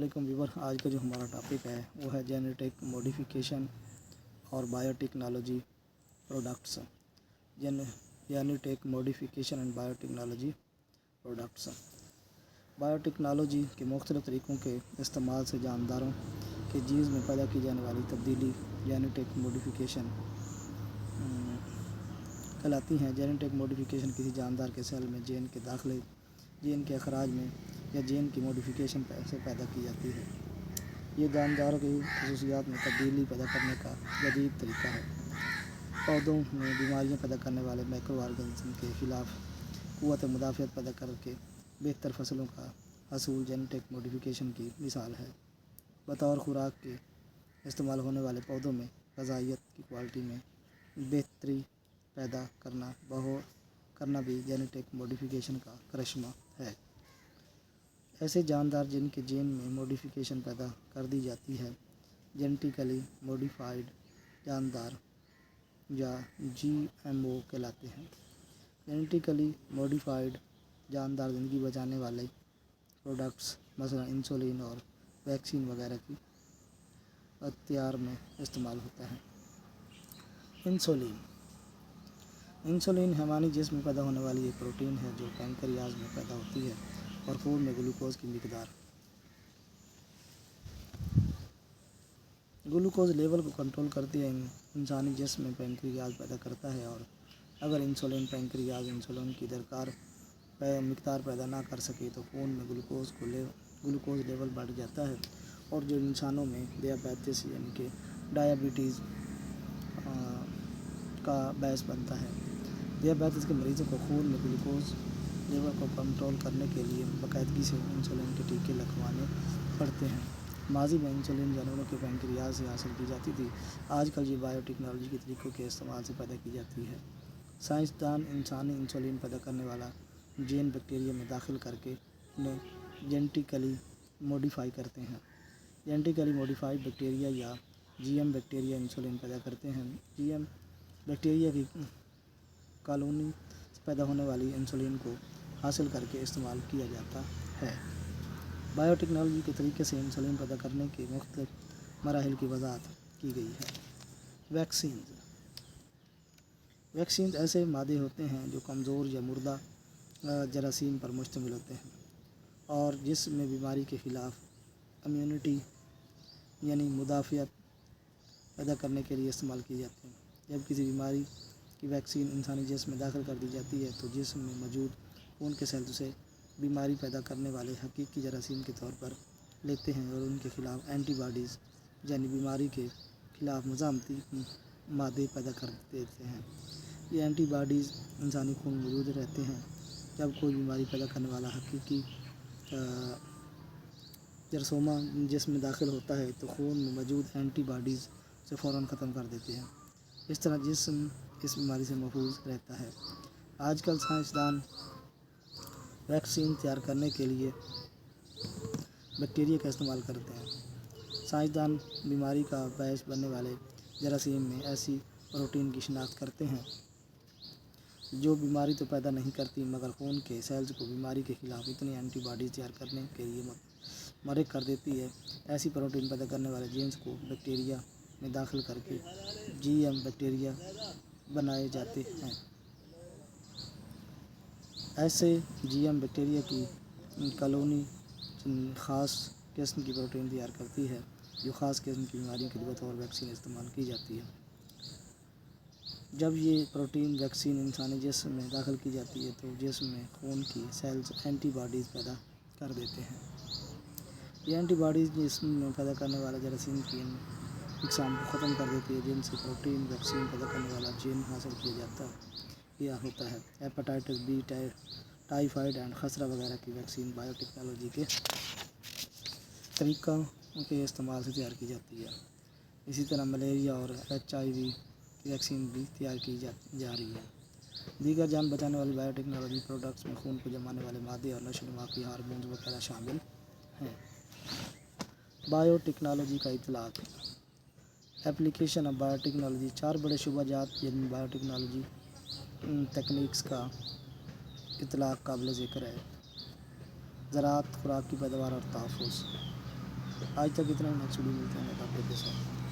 वालेकुम व्यूवर। आज का जो हमारा टॉपिक है वो है जेनेटिक मॉडिफिकेशन और biotechnology products. Genetic modification and biotechnology products. Biotechnology के मुख्तलिफ़ तरीक़ों के इस्तेमाल से जानदारों के जीन्स में पैदा की जाने वाली तब्दीली जेनेटिक मॉडिफिकेशन कहलाती हैं। जेनेटिक मॉडिफिकेशन किसी जानदार के सेल में जीन के दाखिले, जीन के अखराज में या जीन की मॉडिफिकेशन से पैदा की जाती है। ये जानदारों की खसूसियात में तब्दीली पैदा करने का जदीद तरीका है। पौधों में बीमारियां पैदा करने वाले माइक्रो ऑर्गेनिज्म के ख़िलाफ़ क़ुव्वत मुदाफ़ियत पैदा करके बेहतर फसलों का हसूल जेनेटिक मॉडिफिकेशन की मिसाल है। बतौर खुराक के इस्तेमाल होने वाले पौधों में ग़िज़ाइयत की क्वालिटी में बेहतरी पैदा करना भी जेनेटिक मॉडिफिकेशन का करिश्मा है। ऐसे जानदार जिनके जीन में मॉडिफिकेशन पैदा कर दी जाती है जेनेटिकली मॉडिफाइड जानदार या GMO कहलाते हैं। जेनेटिकली मॉडिफाइड जानदार ज़िंदगी बचाने वाले प्रोडक्ट्स मसलन इंसुलिन और वैक्सीन वगैरह की तैयार में इस्तेमाल होता है। इंसुलिन हैवानी जिस्म में पैदा होने वाली एक प्रोटीन है जो पैंक्रियाज में पैदा होती है और खून में ग्लूकोज लेवल को कंट्रोल करती है। इंसानी जिस्म में पैंक्रियाज पैदा करता है और अगर पैंक्रियाज इंसुलिन की मिकदार पैदा ना कर सके तो खून में ग्लूकोज लेवल बढ़ जाता है और जो इंसानों में डायबिटीज़ यानी कि डायबिटीज़ का बायस बनता है। डायबिटीज़ के मरीज़ों को खून में ग्लूकोज लेवल को कंट्रोल करने के लिए बाकायदगी से इंसुलिन के टीके लगवाने पड़ते हैं। माजी में इंसुलिन जानवरों के पैंक्रियाज से हासिल की जाती थी। आजकल ये बायोटेक्नोलॉजी के तरीक़ों के इस्तेमाल से पैदा की जाती है। साइंसदान इंसानी इंसुलिन पैदा करने वाला जीन बैक्टीरिया में दाखिल करके उन्हें जेनेटिकली मॉडिफाई करते हैं। जेनेटिकली मॉडिफाइड बैक्टीरिया या GM बैक्टीरिया इंसुलिन पैदा करते हैं। GM बैक्टीरिया की कॉलोनी से पैदा होने वाली इंसुलिन को हासिल करके इस्तेमाल किया जाता है। बायोटेक्नोलॉजी के तरीके से इंसुलिन पैदा करने के मुख्तलिफ मराहिल की वज़ाहत की गई है। वैक्सीन ऐसे मादे होते हैं जो कमज़ोर या मुर्दा जरासीम पर मुश्तमिल होते हैं और जिसमें बीमारी के ख़िलाफ़ इम्यूनिटी यानी मुदाफ़ियत पैदा करने के लिए इस्तेमाल की जाती हैं। जब किसी बीमारी की वैक्सीन इंसानी जिस्म में दाखिल कर दी जाती है तो जिस्म में मौजूद खून के सेल उसे बीमारी पैदा करने वाले हकीकी जरासीम के तौर पर लेते हैं और उनके ख़िलाफ़ एंटीबॉडीज़ यानी बीमारी के ख़िलाफ़ मज़ामती मादे पैदा कर देते हैं। ये एंटीबॉडीज़ इंसानी खून में मौजूद रहते हैं। जब कोई बीमारी पैदा करने वाला हकीकी जरासीम जिस्म में दाखिल होता है तो खून में मौजूद एंटीबॉडीज़ से फ़ौरन ख़त्म कर देते हैं। इस तरह जिस्म इस बीमारी से महफूज रहता है। आजकल साइंसदान वैक्सीन तैयार करने के लिए बैक्टीरिया का इस्तेमाल करते हैं। साइंसदान बीमारी का बायस बनने वाले जरासीम में ऐसी प्रोटीन की शिनाख्त करते हैं जो बीमारी तो पैदा नहीं करती मगर खून के सेल्स को बीमारी के ख़िलाफ़ इतनी एंटीबॉडीज़ तैयार करने के लिए मरक कर देती है। ऐसी प्रोटीन पैदा करने वाले जीन्स को बैक्टीरिया में दाखिल करके GM बैक्टीरिया बनाए जाते हैं। ऐसे GM बैक्टीरिया की कॉलोनी ख़ास किस्म की प्रोटीन तैयार करती है जो ख़ास किस्म की बीमारियों के लिए बतौर वैक्सीन इस्तेमाल की जाती है। जब ये प्रोटीन वैक्सीन इंसानी जिस्म में दाखिल की जाती है तो जिस्म में खून की सेल्स एंटीबॉडीज़ पैदा कर देते हैं। ये एंटीबॉडीज़ जिस्म में पैदा करने वाले जरासीम की इकसाम को ख़त्म कर देती है जिनसे प्रोटीन वैक्सीन पैदा करने वाला जीन हासिल किया होता है। हेपेटाइटिस B, टाइफाइड एंड खसरा वगैरह की वैक्सीन बायोटेक्नोलॉजी के तरीक़ों के इस्तेमाल से तैयार की जाती है। इसी तरह मलेरिया और HIV की वैक्सीन भी तैयार की जा रही है। दीगर जान बचाने वाली बायोटेक्नोलॉजी प्रोडक्ट्स में खून को जमाने वाले मादे और नशोनुमा की हार्मोन्स वगैरह शामिल हैं। बायोटेक्नोलॉजी का इतलाक़। Application of biotechnology. 4 बड़े शुबाजात जिनमें बायोटेक्नोलॉजी टेक्निक्स का इतलाक़ काबिल ज़िक्र है। ज़राअत, खुराक की पैदावार और तहफ़्फ़ुज़। آج تک اتنا ہی مقصودی ملتے ہیں، اللہ حافظ کے ساتھ۔